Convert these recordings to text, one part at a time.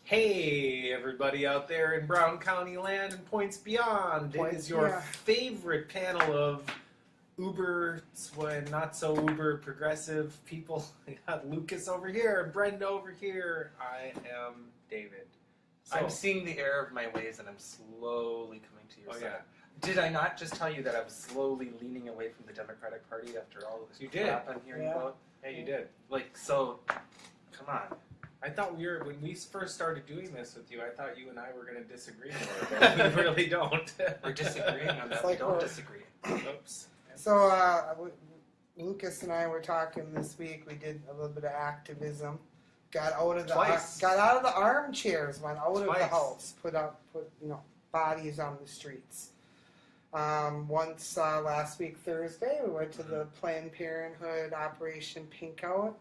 Hey, everybody out there in Brown County land and points beyond. It is your favorite panel of uber, not so uber progressive people. We got Lucas over here and Brenda over here. I am David. So, I'm seeing the error of my ways and I'm slowly coming to your side. Yeah. Did I not just tell you that I was slowly leaning away from the Democratic Party after all of this crap I'm hearing about? Yeah, you did. So, come on. I thought when we first started doing this with you, I thought you and I were going to disagree more, but we really don't. We're disagreeing on that. We don't disagree. Oops. So, Lucas and I were talking this week. We did a little bit of activism. Got out of the armchairs, went out of the house, put bodies on the streets. Once last week Thursday, we went to the Planned Parenthood Operation Pink Out.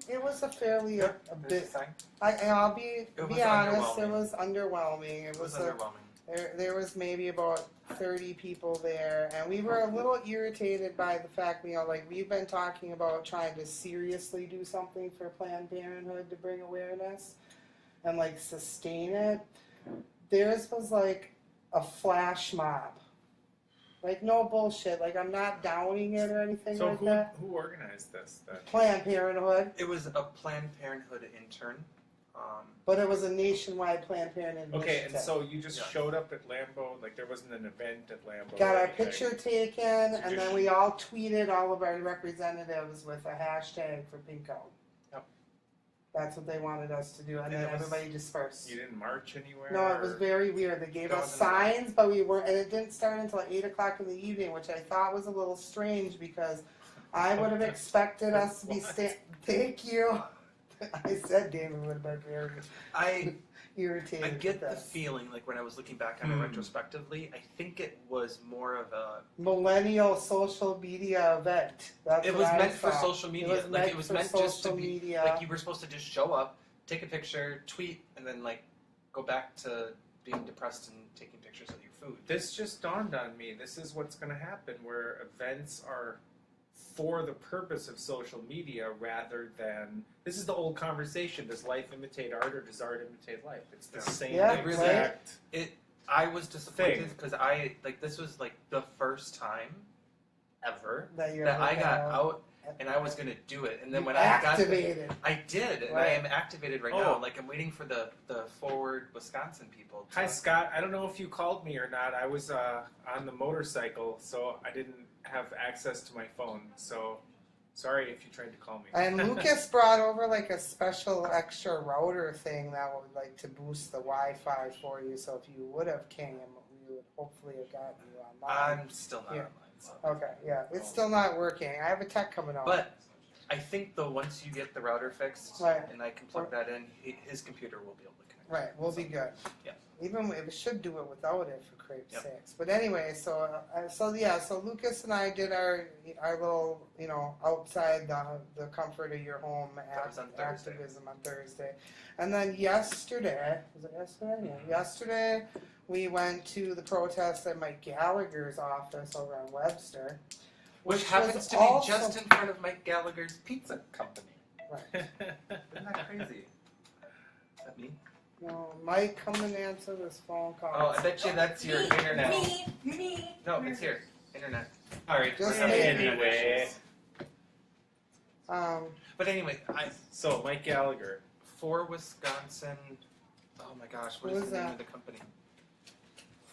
It was a fairly a bit. I'll be honest. It was underwhelming. It was underwhelming. There was maybe about 30 people there, and we were a little irritated by the fact, we've been talking about trying to seriously do something for Planned Parenthood to bring awareness and sustain it. Theirs was a flash mob. No bullshit. I'm not downing it or anything like that. So who organized this then? Planned Parenthood. It was a Planned Parenthood intern. But it was a nationwide Planned Parenthood initiative. Okay, and so you just showed up at Lambeau, there wasn't an event at Lambeau. Got our picture taken, and then we all tweeted all of our representatives with a hashtag for Pink Out. Yep. That's what they wanted us to do, and then everybody dispersed. You didn't march anywhere? No, it was very weird. They gave us signs, but we weren't, and it didn't start until 8 o'clock in the evening, which I thought was a little strange because I would have expected us to be Thank you. I said David would have been very irritated. I get the feeling, when I was looking back on it retrospectively, I think it was more of a millennial social media event. That's it was meant for social media. It was meant just to be media. You were supposed to just show up, take a picture, tweet, and then go back to being depressed and taking pictures of your food. This just dawned on me. This is what's going to happen, where events are for the purpose of social media rather than, this is the old conversation, does life imitate art or does art imitate life? It's the same exact I was disappointed because this was the first time ever that I got out and I was going to do it. And then when I did, and I am activated right now. I'm waiting for the Forward Wisconsin people. Hi, Scott. I don't know if you called me or not. I was on the motorcycle, so I didn't have access to my phone. So sorry if you tried to call me. And Lucas brought over a special extra router thing that would to boost the Wi-Fi for you. So if you would have came, we would hopefully have gotten you online. I'm still not online. So. Okay, yeah, it's still not working. I have a tech coming on. But I think once you get the router fixed and I can plug that in, his computer will be able to connect. Right, we'll be good. Yeah. Even it should do it without it for crepe sakes. But anyway, so Lucas and I did our little outside the comfort of your home activism on Thursday, and then yesterday Yesterday we went to the protest at Mike Gallagher's office over on Webster, which happens to be just in front of Mike Gallagher's pizza company. Right. Isn't that crazy? Is that me? No, Mike, come and answer this phone call. Oh, I bet you that's your internet. Me. No, it's here. Internet. All right. Just anyway. But anyway, so Mike Gallagher for Wisconsin. Oh my gosh, what is the name of the company?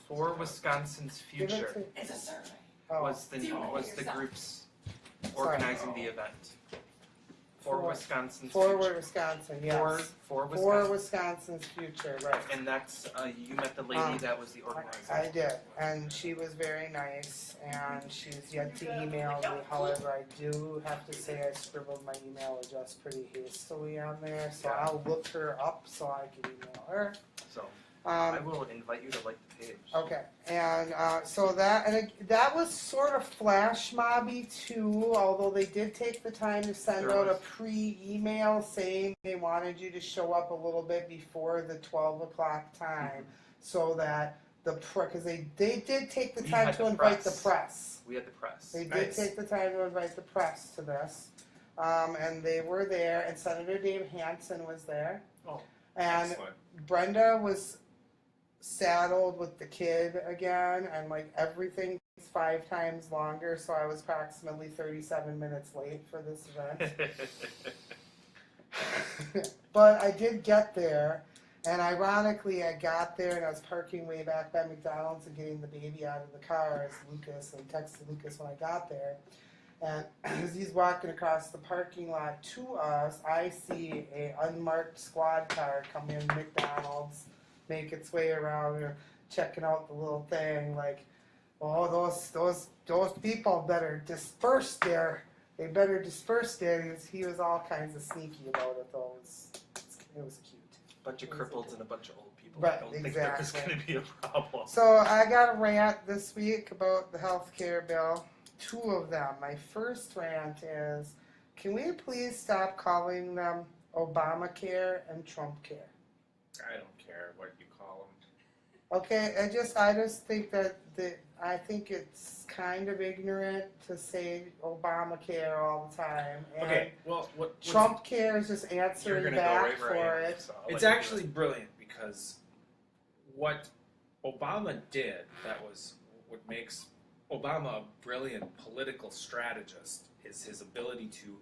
For Wisconsin's Future. It's a survey. Was the groups organizing the event? For Wisconsin's Forward Wisconsin, yes. For Wisconsin's Future, right. And that's, you met the lady that was the organizer. I did, and she was very nice, and she's yet to email me. However, I do have to say I scribbled my email address pretty hastily on there, so I'll look her up so I can email her. So, I will invite you to like the page. Okay, and so that was sort of flash mobby too, although they did take the time to send out a pre-email saying they wanted you to show up a little bit before the 12 o'clock time, so that because they did take the time to invite the press. We had the press. They did take the time to invite the press to this. and they were there, and Senator Dave Hansen was there. Oh, and excellent. Brenda was saddled with the kid again, and like everything is 5 times longer, so I was approximately 37 minutes late for this event. But I did get there, and ironically I got there and I was parking way back by McDonald's and getting the baby out of the car as Lucas, and texted Lucas when I got there. And as he's walking across the parking lot to us, I see a unmarked squad car come in McDonald's, make its way around, checking out the little thing. Like, oh, those people better disperse there. They better disperse there. He was all kinds of sneaky about it, though. It was cute. Bunch of cripples and a bunch of old people. Right, I don't think there was going to be a problem. So I got a rant this week about the health care bill. 2 of them. My first rant is, can we please stop calling them Obamacare and Trump care? I don't care what you call them. Okay, I just think that I think it's kind of ignorant to say Obamacare all the time. And okay, well, Trump care is just answering back for it. So it's actually brilliant, because what Obama did, what makes Obama a brilliant political strategist, is his ability to,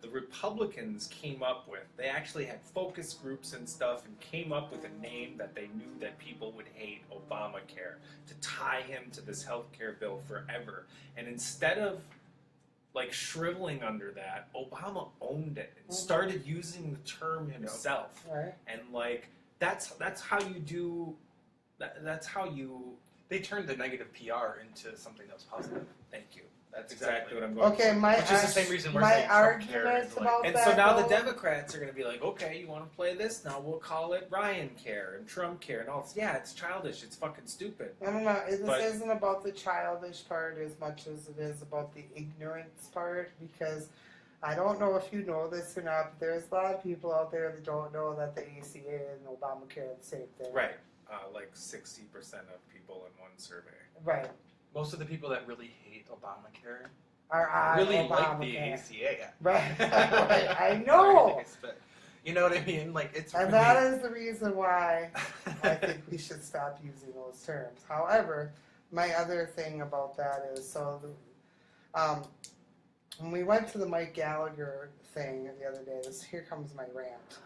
the Republicans came up with, they actually had focus groups and stuff and came up with a name that they knew that people would hate, Obamacare, to tie him to this health care bill forever. And instead of like shriveling under that, Obama owned it and started using the term himself. Right. And like, that's how you do, that's how you... They turned the negative PR into something that was positive. Thank you. That's exactly what I'm going Okay, for. which is the same reason we're my saying Trump care argument is like, about and that. so now though, the Democrats are going to be like, okay, you want to play this? Now we'll call it Ryan care and Trump care and all this. Yeah, it's childish. It's fucking stupid. No. This isn't about the childish part as much as it is about the ignorance part, because I don't know if you know this or not, but there's a lot of people out there that don't know that the ACA and Obamacare are the same thing. Right. Like 60% of people in one survey. Right. Most of the people that really hate Obamacare are really Obamacare. like the ACA. Right. Right. I know. But you know what I mean? Like, it's and really... that is the reason why I think we should stop using those terms. However, my other thing about that is, when we went to the Mike Gallagher thing the other day, here comes my rant.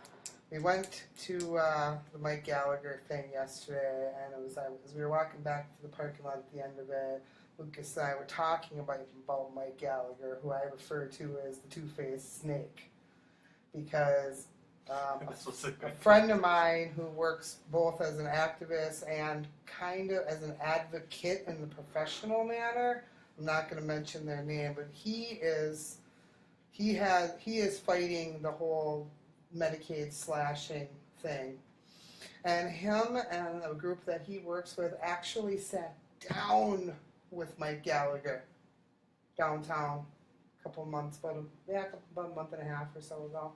We went to the Mike Gallagher thing yesterday, and it was as we were walking back to the parking lot at the end of it, Lucas and I were talking about Mike Gallagher, who I refer to as the two-faced snake, because a friend of mine who works both as an activist and kind of as an advocate in the professional manner, I'm not going to mention their name, but he is fighting the whole Medicaid slashing thing. And him and a group that he works with actually sat down with Mike Gallagher downtown a couple months, about a month and a half or so ago.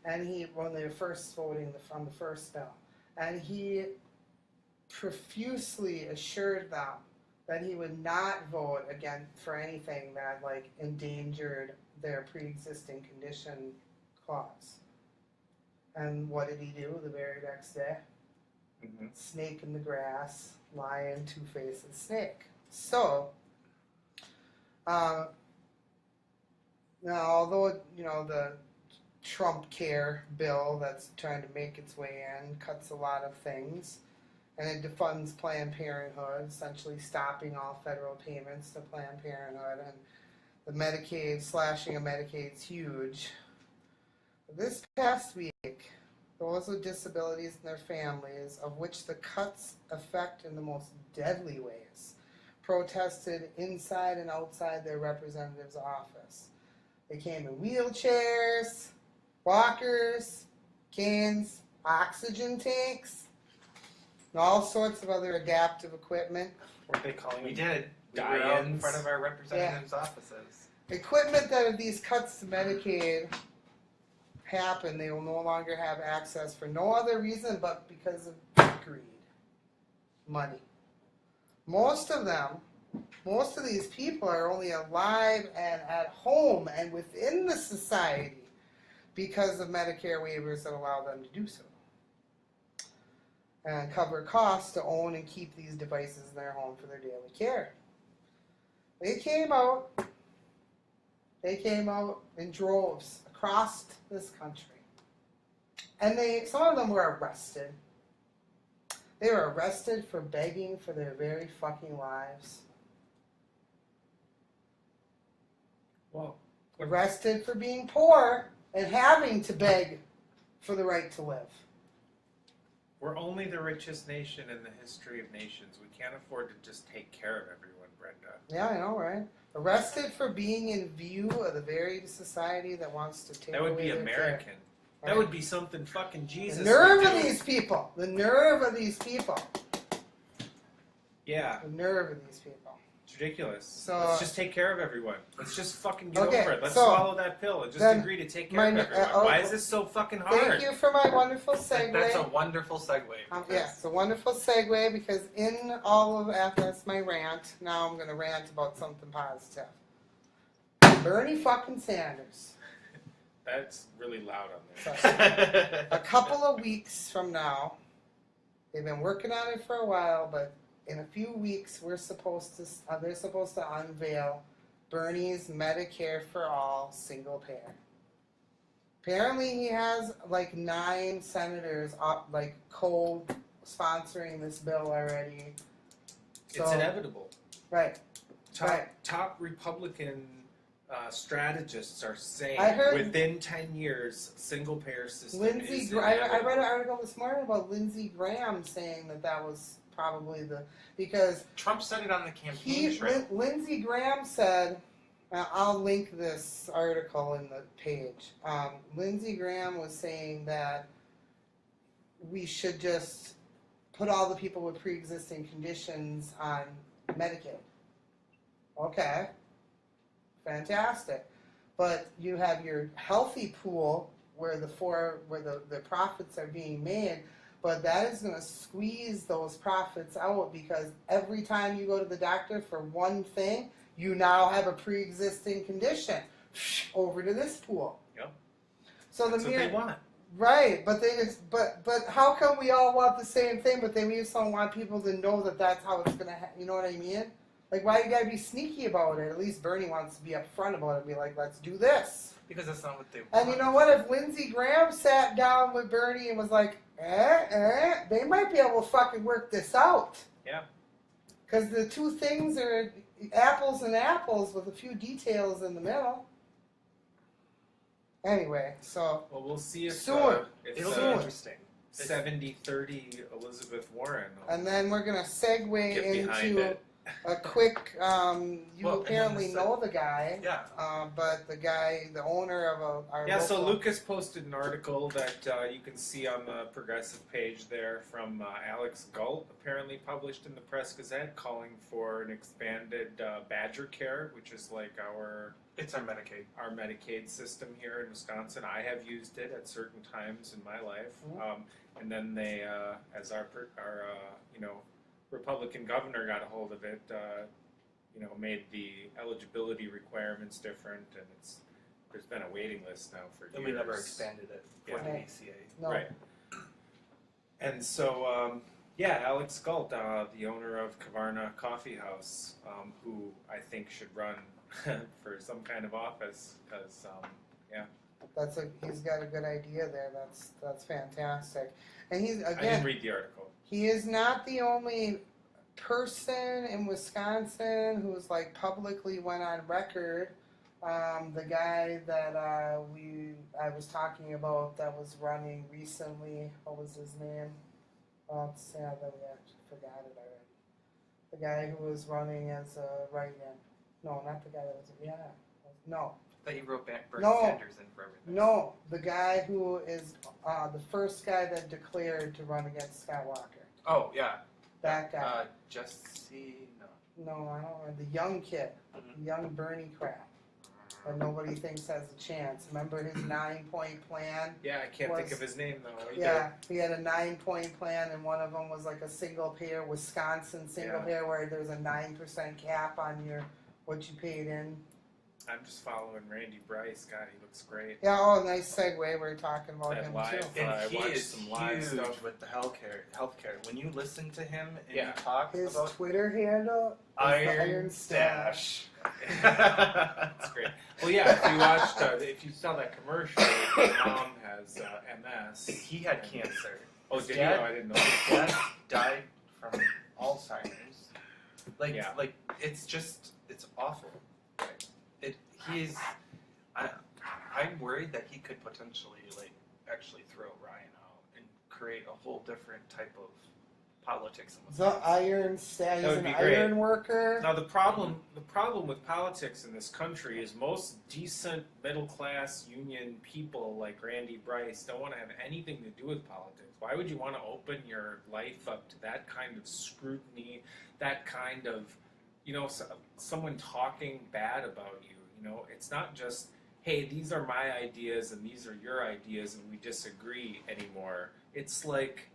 And when they were first voting on the first bill, and he profusely assured them that he would not vote again for anything that like endangered their pre-existing condition clause. And what did he do the very next day? Mm-hmm. Snake in the grass, lion, two-faced snake. So, now although, the Trump care bill that's trying to make its way in cuts a lot of things, and it defunds Planned Parenthood, essentially stopping all federal payments to Planned Parenthood, and the Medicaid, slashing of Medicaid is huge. This past week, those with disabilities and their families, of which the cuts affect in the most deadly ways, protested inside and outside their representative's office. They came in wheelchairs, walkers, canes, oxygen tanks, and all sorts of other adaptive equipment. Weren't they calling We did. We were out in front of our representatives' offices. Equipment that if these cuts to Medicaid happen, they will no longer have access for no other reason but because of greed. Money. Most of them Most of these people are only alive and at home and within the society because of Medicare waivers that allow them to do so. And cover costs to own and keep these devices in their home for their daily care. They came out in droves across this country. And some of them were arrested. They were arrested for begging for their very fucking lives. Well, arrested for being poor and having to beg for the right to live. We're only the richest nation in the history of nations. We can't afford to just take care of everyone, Brenda. Yeah, I know, right? Arrested for being in view of the very society that wants to take away That would be American. Care. That would be something fucking Jesus. The nerve of these people. The nerve of these people. Yeah. The nerve of these people. It's ridiculous. So, let's just take care of everyone. Let's just fucking get over it. Let's swallow that pill and just agree to take care of everyone. Why is this so fucking hard? Thank you for my wonderful segue. That's a wonderful segue. Yeah, it's a wonderful segue because in all of that's my rant. Now I'm going to rant about something positive. Bernie fucking Sanders. That's really loud on there. So, a couple of weeks from now, they've been working on it for a while, but in a few weeks they're supposed to unveil Bernie's Medicare for All single payer. Apparently he has like 9 senators like co-sponsoring this bill already. So, it's inevitable. Right. Top Republican strategists are saying within 10 years, single-payer system is inevitable. I read an article this morning about Lindsey Graham saying that was probably because Trump said it on the campaign trail. Lindsey Graham said, I'll link this article in the page. Lindsey Graham was saying that we should just put all the people with pre-existing conditions on Medicaid. Okay. Fantastic. But you have your healthy pool where the profits are being made, but that is going to squeeze those profits out because every time you go to the doctor for one thing, you now have a pre-existing condition. Over to this pool. Yep. So that's what they want. Right, but but how come we all want the same thing, but we just don't want people to know that that's how it's going to happen? You know what I mean? Like, why you gotta be sneaky about it? At least Bernie wants to be upfront about it and be like, let's do this. Because that's not what they want. And you know what? If Lindsey Graham sat down with Bernie and was like, they might be able to fucking work this out. Yeah. Because the two things are apples and apples with a few details in the middle. Anyway, so. Well, we'll see if soon. It'll be interesting. 70-30 Elizabeth Warren. And then we're going to segue into a quick, apparently know the guy. Yeah. But the owner of our yeah, so Lucas posted an article that you can see on the Progressive page there from Alex Galt, apparently published in the Press Gazette, calling for an expanded Badger Care, which is like It's our Medicaid. Our Medicaid system here in Wisconsin. I have used it at certain times in my life. Mm-hmm. And then they, as our Republican governor got a hold of it, made the eligibility requirements different, and there's been a waiting list now for years. And we never expanded it for the ACA. No. Right. And so, Alex Galt, the owner of Kavarna Coffee House, who I think should run for some kind of office, because, he's got a good idea there. That's fantastic. And I didn't read the article. He is not the only person in Wisconsin who's like publicly went on record. The guy that I was talking about that was running recently, what was his name? It's sad that we actually forgot it already. The guy who was running as a write-in. No, not the guy that was. No. That you wrote Bernie Sanders in for everything. No, the guy who is the first guy that declared to run against Scott Walker. Oh, yeah. That guy. Jesse, no. No, I don't know. The young kid. The young Bernie crap. that nobody thinks has a chance. Remember his 9-point plan? Yeah, I can't think of his name though. Yeah, he had a 9-point plan, and one of them was like a single payer, Wisconsin single payer, where there's a 9% cap on what you paid in. I'm just following Randy Bryce. God, he looks great. Yeah, oh, nice segue. We're talking about him live, too. And he is some live stuff with the healthcare. When you listen to him and you talk his about Twitter handle, Iron Stash. That's great. Well, yeah, if you watched, if you saw that commercial, his mom has MS. He had cancer. Oh, did he? I didn't know. His dad died from Alzheimer's. Like, it's awful. I'm worried that he could potentially actually throw Ryan out and create a whole different type of politics. The Iron Stash. He's an iron worker. Now the problem with politics in this country is most decent middle class union people like Randy Bryce don't want to have anything to do with politics. Why would you want to open your life up to that kind of scrutiny, that kind of someone talking bad about you? It's not just, hey, these are my ideas and these are your ideas and we disagree anymore. It's like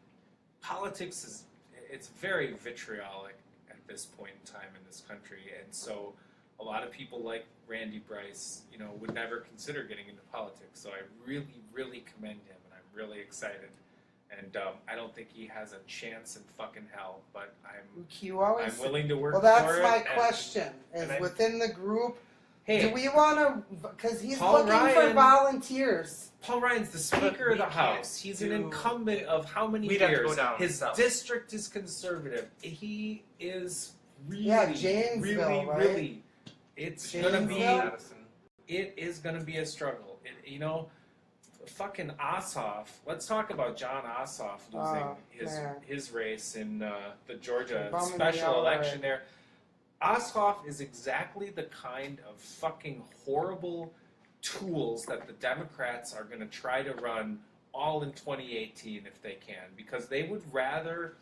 politics it's very vitriolic at this point in time in this country. And so a lot of people like Randy Bryce, would never consider getting into politics. So I really, really commend him, and I'm really excited. And I don't think he has a chance in fucking hell, but I'm willing to work for it. Well, that's my question. Within the group, do we want to, because he's looking for volunteers. Paul Ryan's the Speaker of the House. He's an incumbent of how many years? His district is conservative. He is really, it's going to be, it is going to be a struggle. Fucking Ossoff. Let's talk about Jon Ossoff losing his race in the Georgia special election there. Ossoff is exactly the kind of fucking horrible tools that the Democrats are going to try to run all in 2018 if they can, because they would rather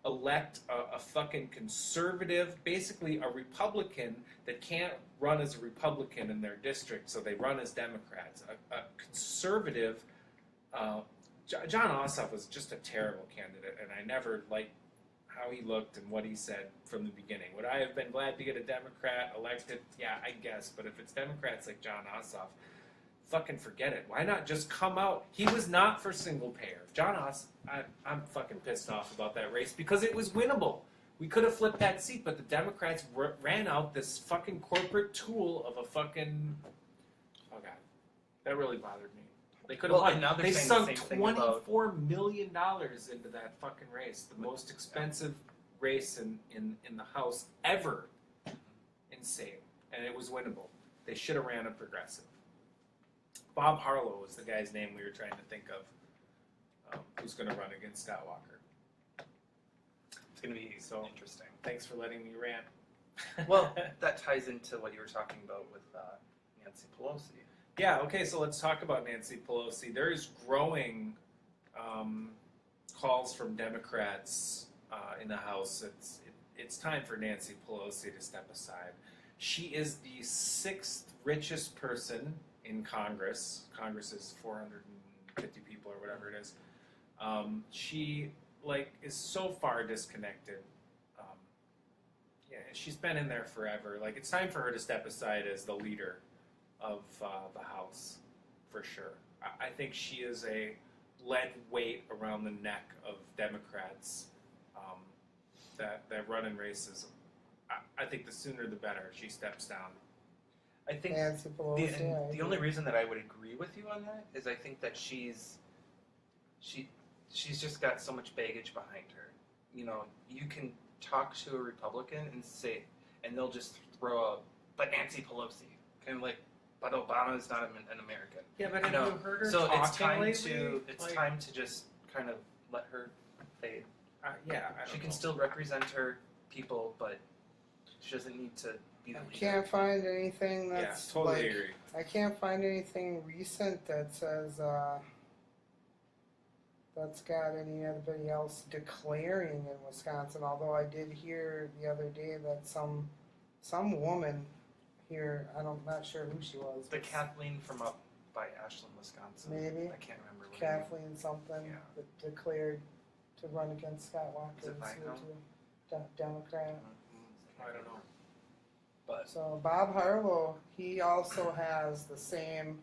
elect a fucking conservative, basically a Republican that can't run as a Republican in their district, so they run as Democrats. A conservative, Jon Ossoff was just a terrible candidate, and I never liked how he looked and what he said from the beginning. Would I have been glad to get a Democrat elected? Yeah, I guess. But if it's Democrats like Jon Ossoff, fucking forget it. Why not just come out? He was not for single payer. Jon Ossoff, I'm fucking pissed off about that race because it was winnable. We could have flipped that seat, but the Democrats ran out this fucking corporate tool of a fucking... Oh, God. That really bothered me. They could have won. Now they sunk $24 million into that fucking race. The most expensive race in the House ever. Insane. And it was winnable. They should have ran a progressive. Bob Harlow was the guy's name we were trying to think of, who's going to run against Scott Walker. It's going to be so interesting. Thanks for letting me rant. Well, that ties into what you were talking about with Nancy Pelosi. Yeah, okay, so let's talk about Nancy Pelosi. There is growing calls from Democrats in the House. It's time for Nancy Pelosi to step aside. She is the 6th richest person in Congress. Congress is 450 people or whatever it is. She is so far disconnected. She's been in there forever. It's time for her to step aside as the leader of the House, for sure. I think she is a lead weight around the neck of Democrats that run in races. I think the sooner the better she steps down. I think the only reason that I would agree with you on that is I think that she's just got so much baggage behind her. You can talk to a Republican and they'll just throw but Nancy Pelosi, kind of but Obama is not an American. Yeah, but have you heard her so talking it's time lately? Time to just kind of let her fade. She can know. Still represent her people, but she doesn't need to be the leader. I can't find anything that's totally agree. I can't find anything recent that says that's got anybody else declaring in Wisconsin. Although I did hear the other day that some woman here. I'm not sure who she was. The Kathleen from up by Ashland, Wisconsin. Maybe. I can't remember. Kathleen something that declared to run against Scott Walker. Is it Democrat. I don't know. But so Bob Harlow, he also has the same.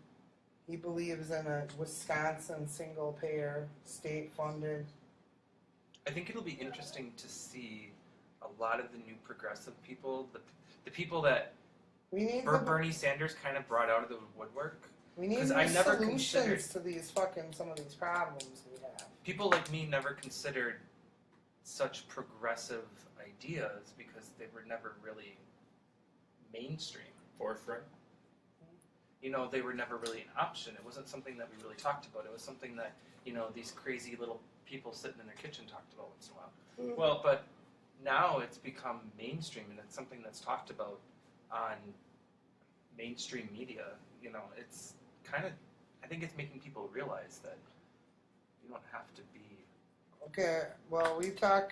He believes in a Wisconsin single payer, state funded. I think it'll be interesting to see a lot of the new progressive people, the people that Bernie Sanders kind of brought out of the woodwork. We need solutions to these some of these problems we have. People like me never considered such progressive ideas because they were never really mainstream. Forefront. You know, they were never really an option. It wasn't something that we really talked about. It was something that, you know, these crazy little people sitting in their kitchen talked about once in a while. Mm-hmm. Well, but now it's become mainstream, and it's something that's talked about on mainstream media. You know, it's kind of, I think it's making people realize that you don't have to be. Okay, well,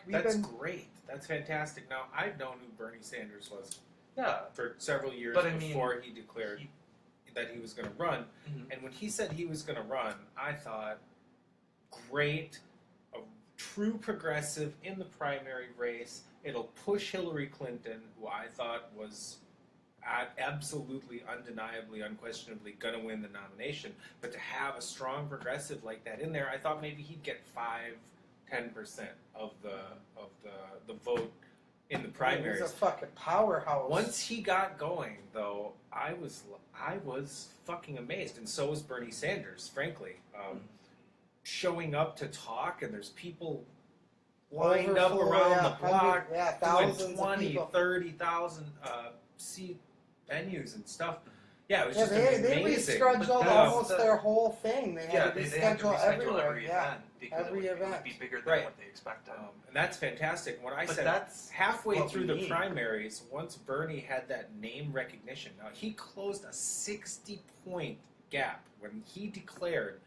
That's great. That's fantastic. Now, I've known who Bernie Sanders was. Yeah. For several years before he declared that he was going to run. Mm-hmm. And when he said he was going to run, I thought, great, a true progressive in the primary race. It'll push Hillary Clinton, who I thought was absolutely, undeniably, unquestionably going to win the nomination. But to have a strong progressive like that in there, I thought maybe he'd get 5-10% of the vote in the primaries. He's a fucking powerhouse. Once he got going, though, I was fucking amazed, and so was Bernie Sanders, frankly. Showing up to talk, and there's people lined up around the block, doing 20, 30,000 seat venues and stuff. Yeah, it was just amazing. They rescheduled almost their whole thing. They had to reschedule everywhere. Every event because it would be bigger than what they expected. And that's fantastic. What I said, halfway through the primaries, once Bernie had that name recognition, now he closed a 60-point gap. When he declared,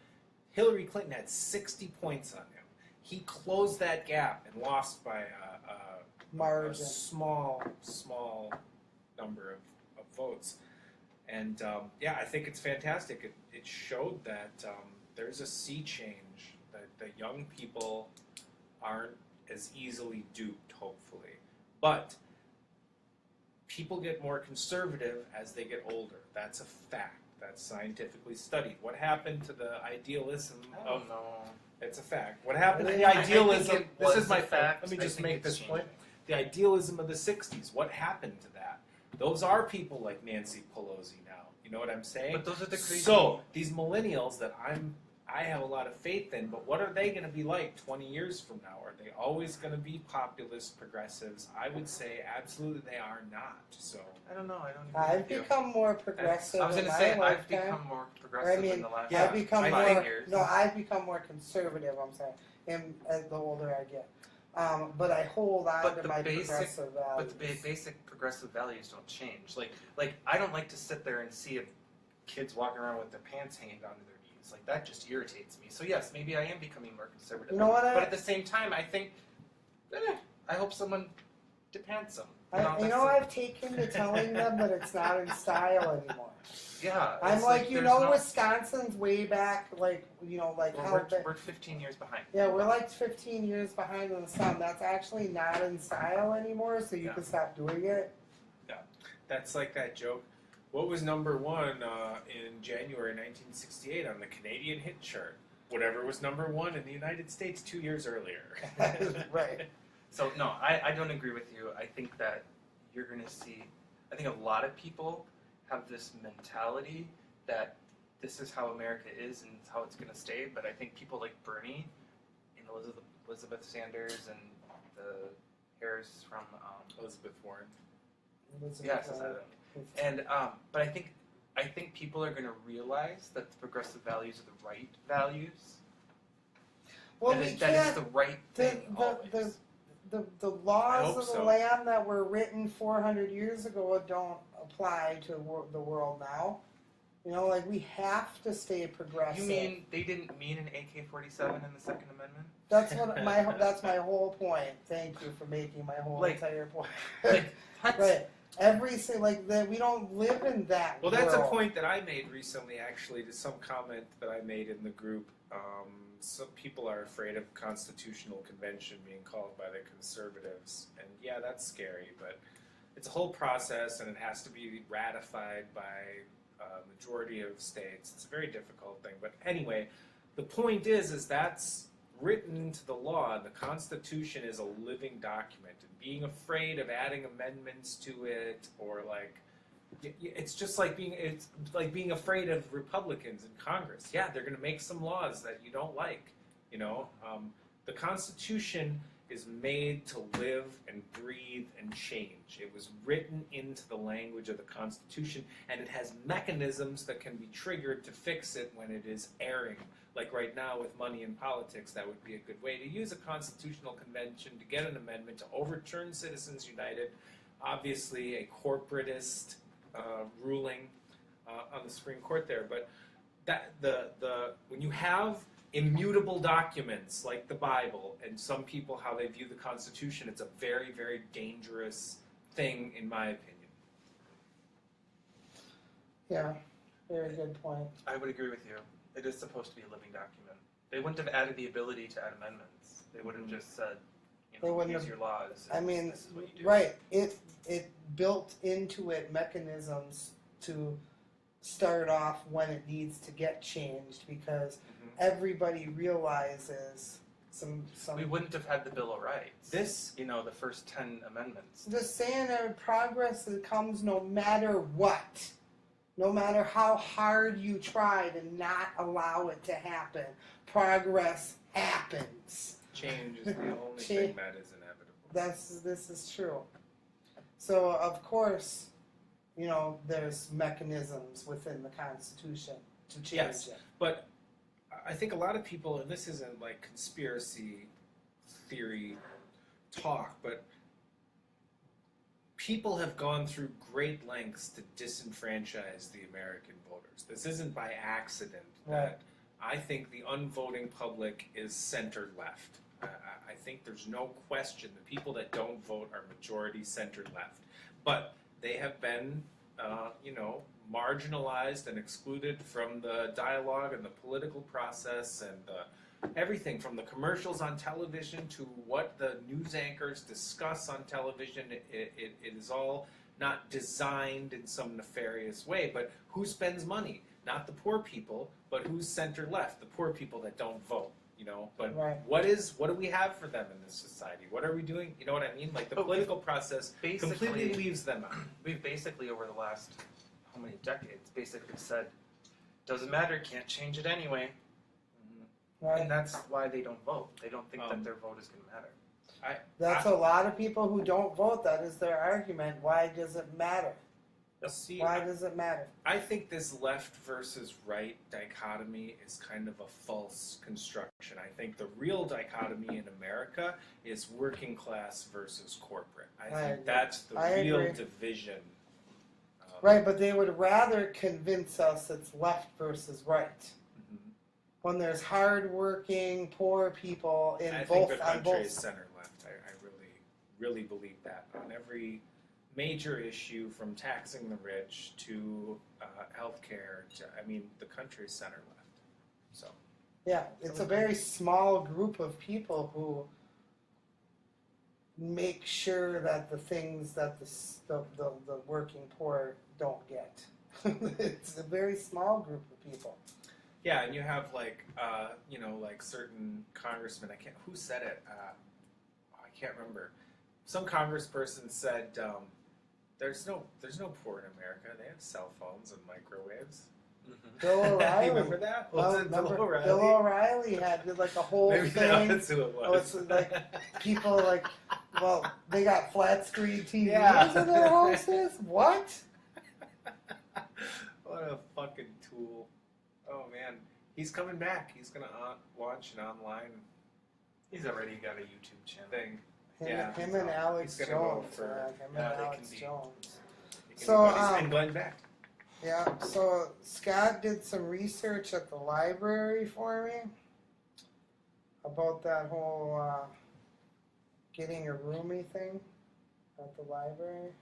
Hillary Clinton had 60 points on him. He closed that gap and lost by a small number of votes. And I think it's fantastic. It showed that there's a sea change, that the young people aren't as easily duped, hopefully. But people get more conservative as they get older. That's a fact. That's scientifically studied. What happened to the idealism of... No. It's a fact. What happened to the idealism... This is my fact. Let me just make this point. The idealism of the 60s. What happened to that? Those are people like Nancy Pelosi now. You know what I'm saying? But those are the crazy... So, these millennials that I have a lot of faith in, but what are they going to be like 20 years from now? Are they always going to be populist progressives? I would say absolutely they are not. So I don't know. I've become more progressive. I was going to say I've become more progressive in the last I've become more. No, I've become more conservative. I'm saying, as the older I get. But I hold on to my progressive values. But the basic progressive values don't change. Like I don't like to sit there and see kids walking around with their pants hanging down to their knees. Like that just irritates me. So yes, maybe I am becoming more conservative. You know what? But at the same time, I think, I hope someone depants them. I've taken to telling them that it's not in style anymore. Yeah, I'm like Wisconsin's way back, we're 15 years behind. Yeah, we're like 15 years behind in the sun. That's actually not in style anymore, so you can stop doing it. Yeah, that's like that joke. What was number one in January 1968 on the Canadian hit chart? Whatever was number one in the United States 2 years earlier. Right. So, no, I don't agree with you. I think that you're going to see, I think a lot of people have this mentality that this is how America is and it's how it's going to stay. But I think people like Bernie and Elizabeth Sanders and the Harris from... Elizabeth Warren. Yes, and but I think people are going to realize that the progressive values are the right values. Well, that is the right thing always. The laws of the land that were written 400 years ago don't apply to the world now. You know, we have to stay progressive. You mean they didn't mean an AK-47 in the Second Amendment? That's my whole point. Thank you for making my whole entire point. What? Right. like that. We don't live in that. Well, that's a point that I made recently, actually, to some comment that I made in the group. Some people are afraid of constitutional convention being called by the conservatives, and yeah, that's scary. But it's a whole process, and it has to be ratified by a majority of states. It's a very difficult thing. But anyway, the point is that's written into the law, and the Constitution is a living document. And being afraid of adding amendments to it, or it's just like being afraid of Republicans in Congress. Yeah, they're going to make some laws that you don't like. The Constitution is made to live and breathe and change. It was written into the language of the Constitution, and it has mechanisms that can be triggered to fix it when it is erring. Like right now with money in politics, that would be a good way to use a constitutional convention to get an amendment to overturn Citizens United, obviously a corporatist ruling on the Supreme Court there. But when you have immutable documents like the Bible, and some people how they view the Constitution, it's a very, very dangerous thing, in my opinion. Yeah, very good point. I would agree with you. It is supposed to be a living document. They wouldn't have added the ability to add amendments. They would have just said, use your laws. I mean, right. It built into it mechanisms to start off when it needs to get changed, because everybody realizes some. We wouldn't have had the Bill of Rights. The first 10 amendments. The saying that progress comes no matter what. No matter how hard you try to not allow it to happen, progress happens. Change is the only thing that is inevitable. This is true. So, of course, there's mechanisms within the Constitution to change it. But I think a lot of people, and this isn't like conspiracy theory talk, but people have gone through great lengths to disenfranchise the American voters. This isn't by accident that I think the unvoting public is center-left. I think there's no question the people that don't vote are majority center-left. But they have been, marginalized and excluded from the dialogue and the political process and everything from the commercials on television to what the news anchors discuss on television. It is all not designed in some nefarious way, but who spends money? Not the poor people, but who's center-left? The poor people that don't vote. But what do we have for them in this society? What are we doing? You know what I mean? Like the political process completely leaves them out. We've basically, over the last, how many decades, basically said, doesn't matter, can't change it anyway. Right. And that's why they don't vote. They don't think that their vote is going to matter. That's a lot of people who don't vote. That is their argument. Why does it matter? Why does it matter? I think this left versus right dichotomy is kind of a false construction. I think the real dichotomy in America is working class versus corporate. I think that's the real division. Right, but they would rather convince us it's left versus right. When there's hard-working, poor people in I both. I think the country is center-left. I really believe that on every major issue, from taxing the rich to healthcare to, the country is center-left. So. Yeah, it's a very small group of people who make sure that the things that the working poor don't get. It's a very small group of people. Yeah, and you have like certain congressmen. Who said it? I can't remember. Some congressperson said, "There's no poor in America. They have cell phones and microwaves." Bill O'Reilly. You remember that? Was it Bill O'Reilly? Bill O'Reilly did like a whole Maybe thing. That's who it was. It's like people they got flat screen TVs in their houses. What? What a fucking tool. Oh man, he's coming back. He's gonna launch an online. He's already got a YouTube channel thing. Him and Alex Jones. So and Glenn Beck. Yeah. So Scott did some research at the library for me about that whole getting a roomie thing at the library.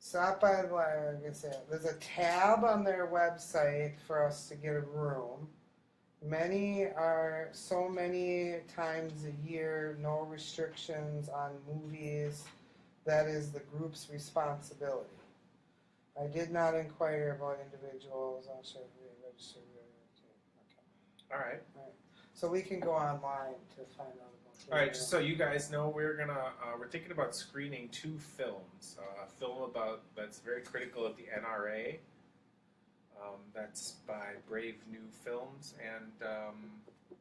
stop by the library. Like I said, there's a tab on their website for us to get a room. So many times a year, no restrictions on movies. That is the group's responsibility. I did not inquire about individuals. I'll show you register. Okay. All right. So we can go online to find out about it. All right, just so you guys know, we're thinking about screening 2 films. A film that's very critical of the NRA. That's by Brave New Films, and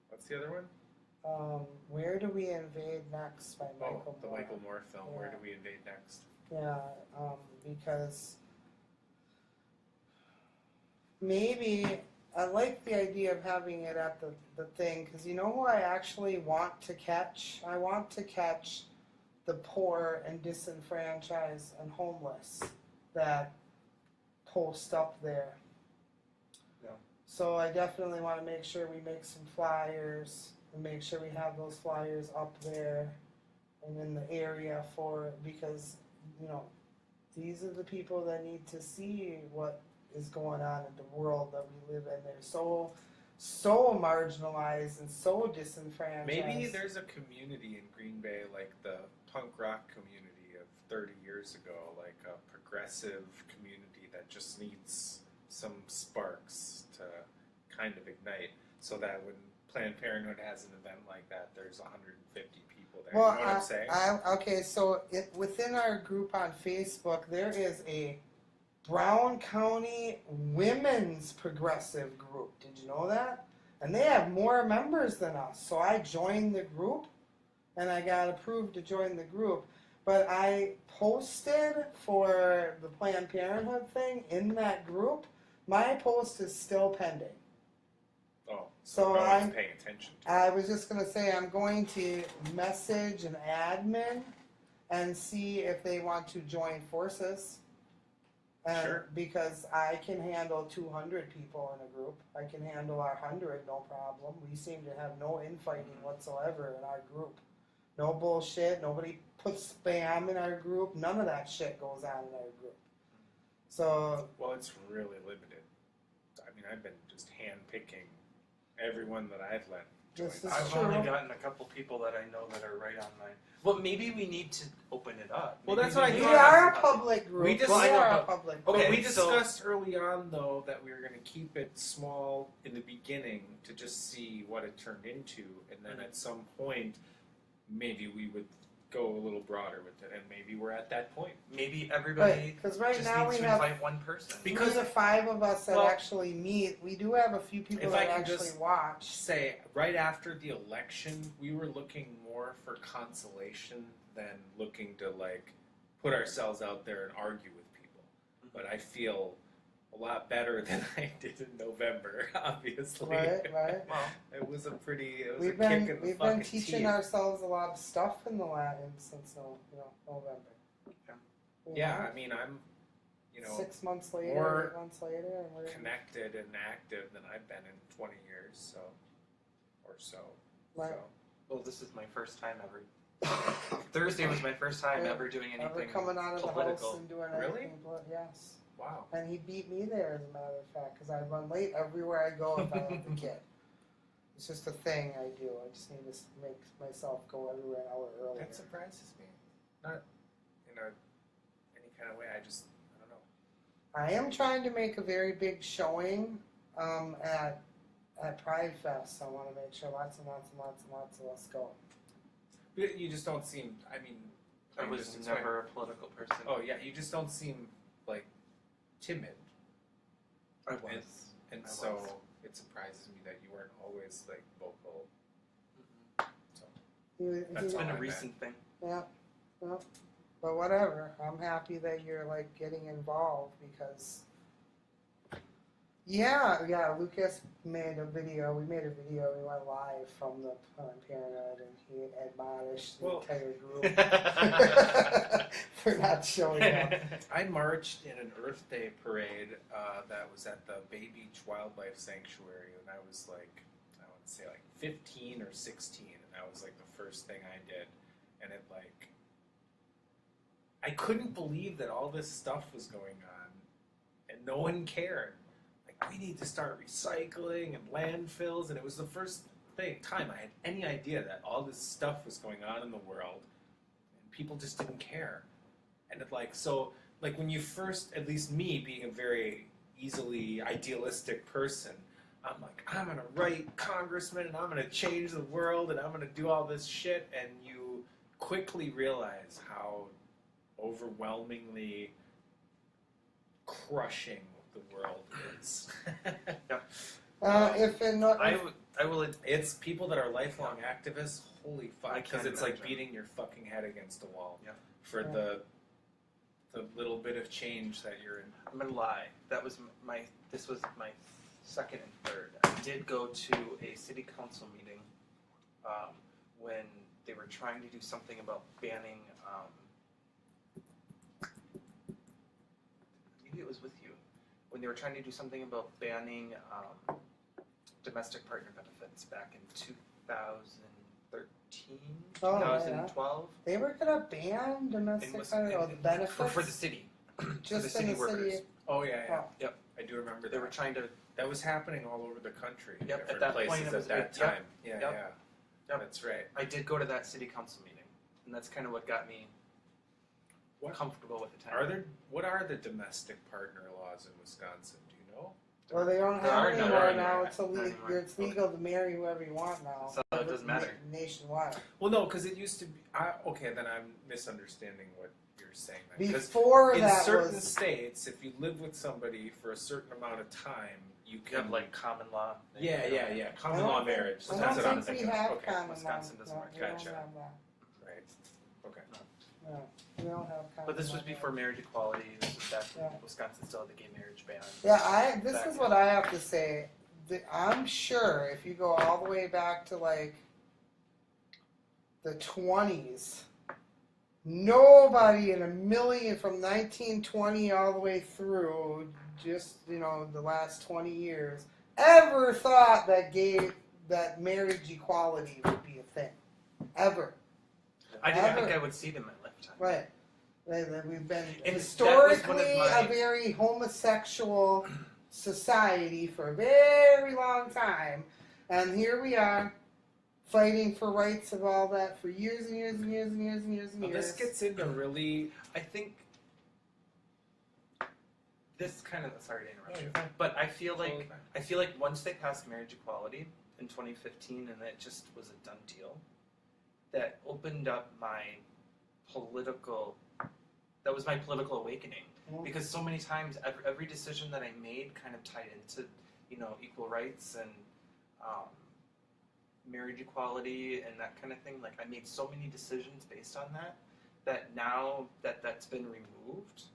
what's the other one? Where Do We Invade Next by Michael Moore. Michael Moore film. Yeah. Where Do We Invade Next? Yeah, because maybe I like the idea of having it at the thing, because you know who I actually want to catch? I want to catch the poor and disenfranchised and homeless that post up there. Yeah. So I definitely want to make sure we make some flyers and make sure we have those flyers up there and in the area for it, because, you know, these are the people that need to see what is going on in the world that we live in. They're so marginalized and so disenfranchised. Maybe there's a community in Green Bay, like the punk rock community of 30 years ago, like a progressive community that just needs some sparks to kind of ignite, so that when Planned Parenthood has an event like that, there's 150 people there. Well, you know what I'm saying? Okay, so within our group on Facebook, there is a Brown County Women's Progressive Group. Did you know that? And they have more members than us. So I joined the group, and I got approved to join the group. But I posted for the Planned Parenthood thing in that group. My post is still pending. Oh, so no one's paying attention to it. I was just going to say I'm going to message an admin and see if they want to join forces. Sure. Because I can handle 200 people in a group. I can handle our 100, no problem. We seem to have no infighting whatsoever in our group. No bullshit. Nobody puts spam in our group. None of that shit goes on in our group. So. Well, it's really limited. I mean, I've been just hand-picking everyone that I've let join. I've only gotten a couple people that I know that are right on mine. Well, maybe we need to open it up. Well, that's what I thought. We are a public group. We discussed early on, though, that we were going to keep it small in the beginning to just see what it turned into, and then at some point, maybe we would go a little broader with it, and maybe we're at that point. Maybe everybody because right just now needs we to have invite one person. Because the 5 of us that actually meet, we do have a few people that actually watch. Say, right after the election, we were looking more for consolation than looking to, like, put ourselves out there and argue with people. But I feel a lot better than I did in November, obviously. Right. Well, it was a kick in the We've been teaching ourselves a lot of stuff in the Latin since November. Yeah, I mean, I'm 6 months later, 8 months later, and we're connected and active than I've been in 20 years, or so. Right. So. Well, this is my first time ever. Thursday was my first time ever doing anything ever coming out of political. The house and doing anything. Yes. Wow. And he beat me there, as a matter of fact, because I run late everywhere I go if I have the kid. It's just a thing I do. I just need to make myself go everywhere an hour earlier. That surprises me. Not in any kind of way. I don't know. I am trying to make a very big showing at Pride Fest. I want to make sure lots and lots of us go. But you just don't seem. I mean, I was never a political person. Oh yeah, you just don't seem like timid. I was, so it surprises me that you weren't always like vocal. So that's been a recent thing. Yeah, well, but whatever. I'm happy that you're like getting involved because. Yeah. Lucas made a video. We made a video. We went live from the Planned Parenthood, and he admonished the entire group for not showing up. I marched in an Earth Day parade that was at the Bay Beach Wildlife Sanctuary, and I was like, I want to say like 15 or 16, and that was like the first thing I did, and it like, I couldn't believe that all this stuff was going on, and no one cared. Like, we need to start recycling and landfills, and it was the first time I had any idea that all this stuff was going on in the world, and people just didn't care. And when you first, at least me, being a very easily idealistic person, I'm like, I'm gonna write congressman, and I'm gonna change the world, and I'm gonna do all this shit, and you quickly realize how overwhelmingly crushing the world is. It's people that are lifelong activists. Holy fuck! Because it's like beating your fucking head against a wall for the little bit of change that you're in. I'm gonna lie. This was my second and third. I did go to a city council meeting when they were trying to do something about banning. Maybe it was with you when they were trying to do something about banning domestic partner benefits back in 2013, 2012. They were gonna ban domestic partner benefits for the city, just for the city workers. City. Oh yeah. Oh. Yep. I do remember they were trying to. That was happening all over the country. Yep. At that point, it was at that time. Yep. Yeah. Yep. That's right. I did go to that city council meeting, and that's kind of what got me comfortable with the town. What are the domestic partner laws in Wisconsin? Do you know? Well, they don't have any anymore now. It's illegal. It's legal to marry whoever you want now. So it doesn't matter. Nationwide. Well, no, because it used to be. Okay, then I'm misunderstanding what you're saying. Before in certain states, if you live with somebody for a certain amount of time, you can have like common law. Yeah. Common law marriage. That's what I'm thinking. Wisconsin doesn't work. Gotcha. Right. Okay. No, we don't have common. But this was before marriage equality. This was back when Wisconsin still had the gay marriage ban. Yeah, this is what I have to say. I'm sure if you go all the way back to like the 20s, nobody in a million from 1920 all the way through just the last 20 years ever thought that marriage equality would be a thing, ever. I didn't think I would see them in my lifetime. Right. We've been historically a very homosexual society for a very long time, and here we are fighting for rights of all that for years and years and years and years and years and years. This gets into really, I think, this kind of, sorry to interrupt you, but I feel like once they passed marriage equality in 2015, and it just was a done deal, that opened up my political awakening. Because so many times, every decision that I made kind of tied into, equal rights and marriage equality and that kind of thing. Like, I made so many decisions based on that now that that's been removed,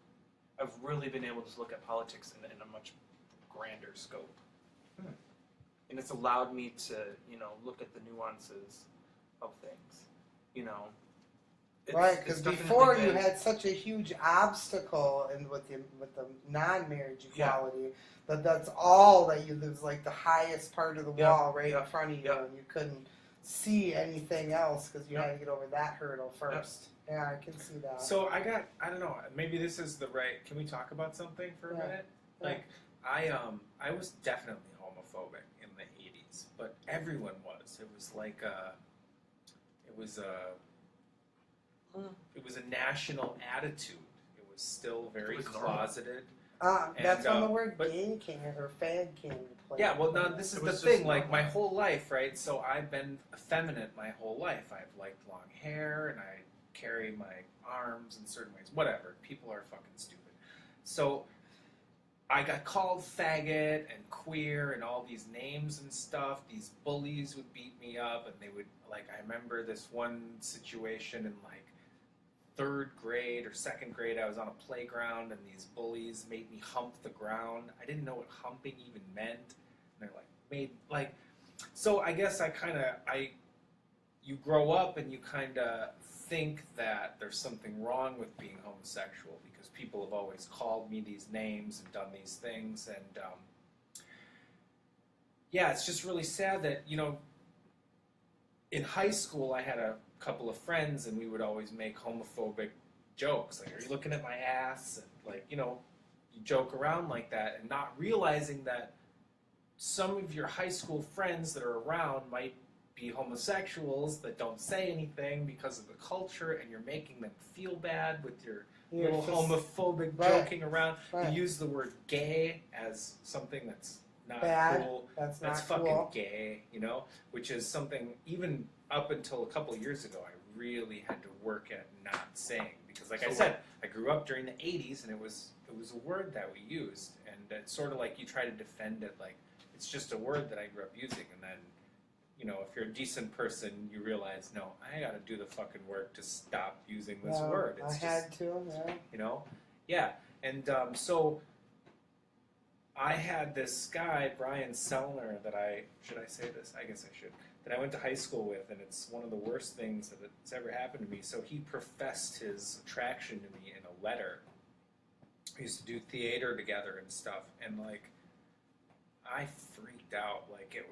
I've really been able to look at politics in a much grander scope. And it's allowed me to, look at the nuances of things, Right, because before you had such a huge obstacle with the non-marriage equality that's all that it was like the highest part of the wall right in front of you, and you couldn't see anything else because you had to get over that hurdle first. Yeah, I can see that. So I don't know, maybe this is the right. Can we talk about something for a minute? Like I was definitely homophobic in the 80s, but everyone was. It was like it was a national attitude. It was still very closeted. That's when the word gay came, or fag came into play. Yeah, well, now this is the thing. Like, my whole life, right? So I've been effeminate my whole life. I've liked long hair, and I carry my arms in certain ways. Whatever. People are fucking stupid. So I got called faggot and queer and all these names and stuff. These bullies would beat me up, and they would, like, I remember this one situation in, like, 3rd grade or 2nd grade. I was on a playground, and these bullies made me hump the ground. I didn't know what humping even meant. And they're so I guess you grow up and you kind of think that there's something wrong with being homosexual because people have always called me these names and done these things. And it's just really sad that, in high school I had a couple of friends and we would always make homophobic jokes. Like, are you looking at my ass? And like, you know, you joke around like that and not realizing that some of your high school friends that are around might be homosexuals that don't say anything because of the culture, and you're making them feel bad with your little homophobic joking around. You use the word gay as something that's not bad. Cool. That's fucking cool. Gay, you know, which is something even up until a couple of years ago I really had to work at not saying, because like I said, I grew up during the 80s and it was a word that we used, and it's sort of like you try to defend it like it's just a word that I grew up using, and then, you know, if you're a decent person, you realize, no, I got to do the fucking work to stop using this word. It's had to, yeah. You know? Yeah. And so I had this guy, Brian Sellner, that should I say this? I guess I should. That I went to high school with, and it's one of the worst things that's ever happened to me. So he professed his attraction to me in a letter. We used to do theater together and stuff, and like, I freaked out. Like, it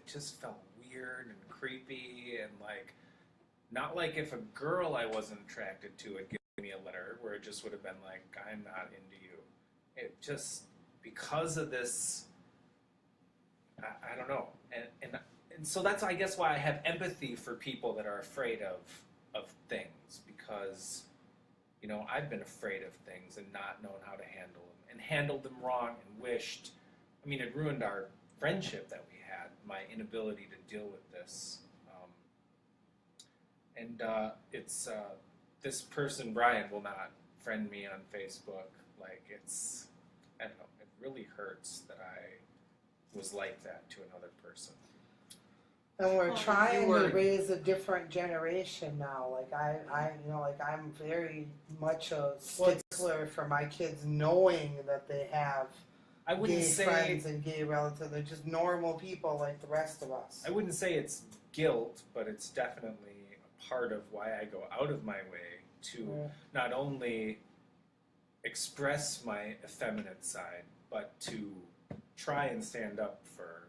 just felt weird and creepy, and like, not like if a girl I wasn't attracted to had given me a letter, where it just would have been like, I'm not into you. It just, because of this, I don't know. And so that's, I guess, why I have empathy for people that are afraid of things, because, you know, I've been afraid of things and not known how to handle them, and handled them wrong, and wished. I mean, it ruined our friendship that we had, my inability to deal with this. It's this person, Brian, will not friend me on Facebook. Like, it's, I don't know, it really hurts that I was like that to another person. And we're trying to raise a different generation now. Like I'm very much a stickler for my kids knowing that they have gay friends and gay relatives. They're just normal people like the rest of us. I wouldn't say it's guilt, but it's definitely a part of why I go out of my way to not only express my effeminate side, but to try and stand up for,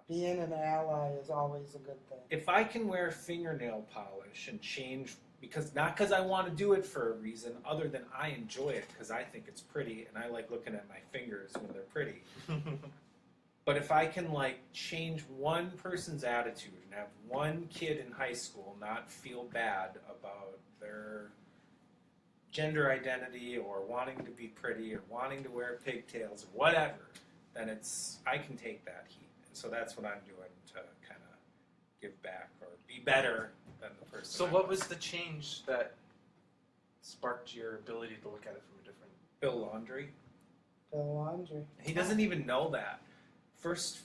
being an ally is always a good thing. If I can wear fingernail polish and change, not because I want to do it for a reason other than I enjoy it because I think it's pretty and I like looking at my fingers when they're pretty. But if I can like change one person's attitude and have one kid in high school not feel bad about their gender identity or wanting to be pretty or wanting to wear pigtails or whatever, then I can take that heat. So that's what I'm doing to kind of give back or be better than the person. So what was the change that sparked your ability to look at it from a different... Bill Laundrie. Bill Laundrie. He doesn't even know that. First...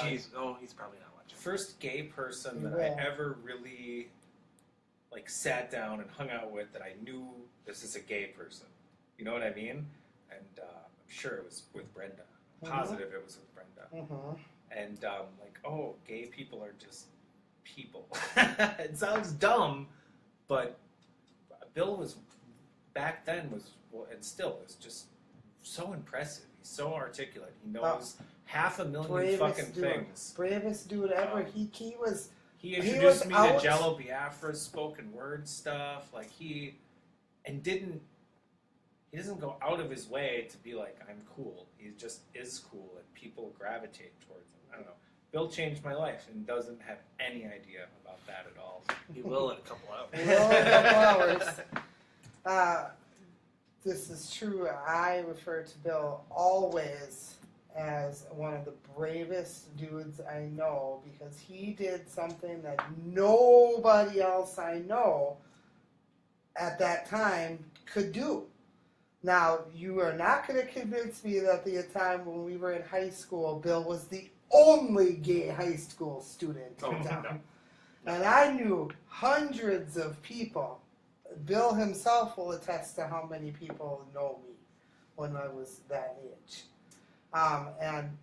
he's probably not watching. First gay person that I ever really like sat down and hung out with that I knew this is a gay person. You know what I mean? And I'm sure it was with Brenda. I'm positive it was with Brenda. Mm-hmm. And like, oh, gay people are just people. It sounds dumb, but Bill was, back then and still is just so impressive. He's so articulate. He knows 500,000 fucking things. Bravest dude ever. He introduced me to Jello Biafra's spoken word stuff. Like he doesn't go out of his way to be like, I'm cool. He just is cool, and people gravitate towards him. I don't know. Bill changed my life and doesn't have any idea about that at all. He will in a couple hours. He will in a couple hours. This is true. I refer to Bill always as one of the bravest dudes I know, because he did something that nobody else I know at that time could do. Now, you are not going to convince me that the time when we were in high school, Bill was the only gay high school student in town. No. And I knew hundreds of people. Bill himself will attest to how many people know me when I was that age. And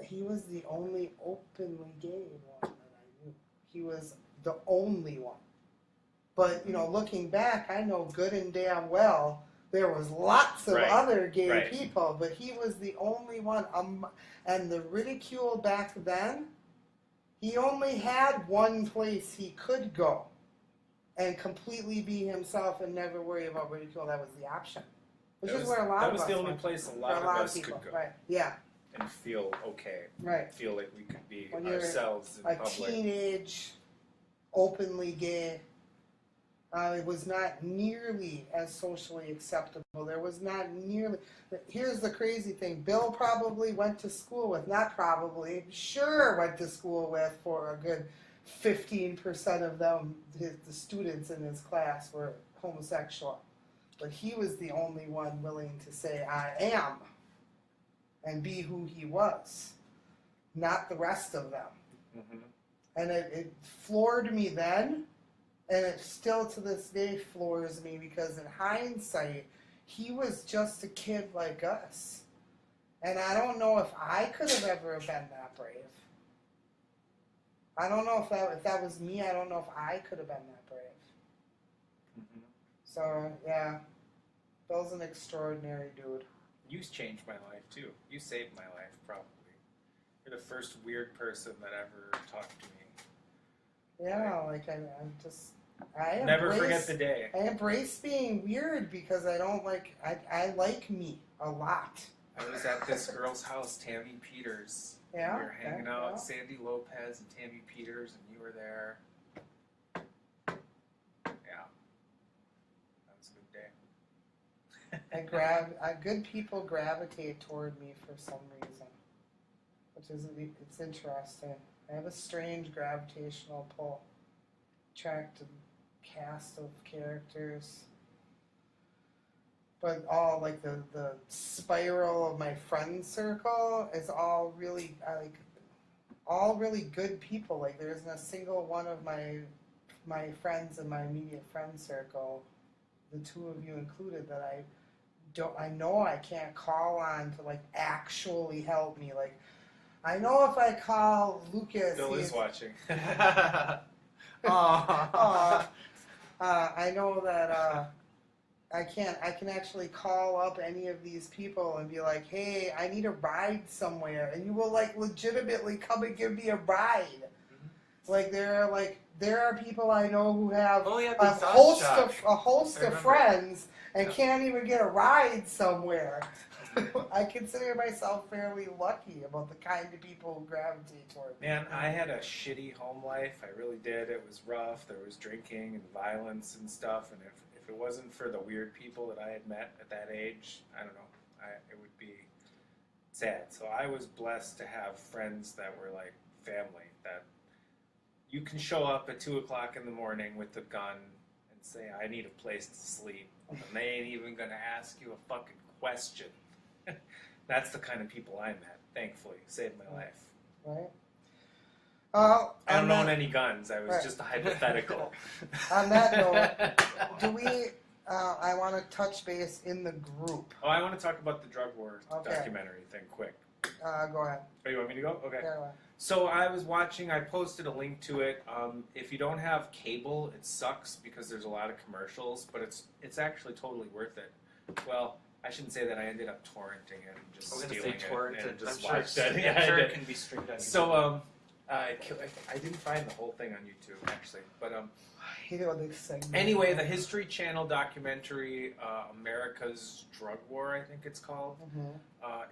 he was the only openly gay one that I knew. He was the only one. But, you know, looking back, I know good and damn well there was lots of other gay people, but he was the only one. And the ridicule back then, he only had one place he could go. and completely be himself and never worry about ridicule. That was the option. Which is where a lot of us That was the only place a lot of us could go. Right. Yeah. And feel okay. Right. Feel like we could be when ourselves you're in public. A teenage, openly gay. It was not nearly as socially acceptable. There was not nearly. Here's the crazy thing. Bill probably went to school with, not probably, sure went to school with for a good 15% of them, the students in his class were homosexual. But he was the only one willing to say, I am, and be who he was, not the rest of them. Mm-hmm. And it floored me then, and it still to this day floors me, because in hindsight, he was just a kid like us. And I don't know if I could have ever been that brave. I don't know if that was me. I don't know if I could have been that brave. Mm-hmm. So, yeah. Bill's an extraordinary dude. You changed my life, too. You saved my life, probably. You're the first weird person that ever talked to me. Yeah, I never forget the day. I embrace being weird because I like me a lot. I was at this girl's house, Tammy Peters. Yeah. We were hanging out with Sandy Lopez and Tammy Peters, and you were there. Yeah. That was a good day. Good people gravitate toward me for some reason, it's interesting. I have a strange gravitational pull. Attracted cast of characters. But all like the spiral of my friend circle is all really good people. Like there isn't a single one of my friends in my immediate friend circle, the two of you included, that I know I can't call on to like actually help me. Like I know if I call Lucas, Bill is watching. I know that I can actually call up any of these people and be like, hey, I need a ride somewhere, and you will like legitimately come and give me a ride. Mm-hmm. Like there are people I know who have a host of friends and can't even get a ride somewhere. I consider myself fairly lucky about the kind of people who gravitate toward me. Man, I had a shitty home life. I really did. It was rough. There was drinking and violence and stuff. And if it wasn't for the weird people that I had met at that age, I don't know, it would be sad. So I was blessed to have friends that were like family, that you can show up at 2 o'clock in the morning with a gun and say, I need a place to sleep. And they ain't even going to ask you a fucking question. That's the kind of people I met, thankfully. Saved my life. Right. I don't own any guns. I was just a hypothetical. On that note, I want to touch base in the group. Oh, I want to talk about the drug war documentary thing quick. Go ahead. Oh, you want me to go? Okay. Yeah, so I was watching, I posted a link to it. If you don't have cable, it sucks because there's a lot of commercials, but it's actually totally worth it. Well, I shouldn't say that. I ended up torrenting it and just stealing it and just watched it. Yeah, I'm sure it can be streamed on YouTube. So I didn't find the whole thing on YouTube actually, but anyway, the History Channel documentary America's Drug War, I think it's called,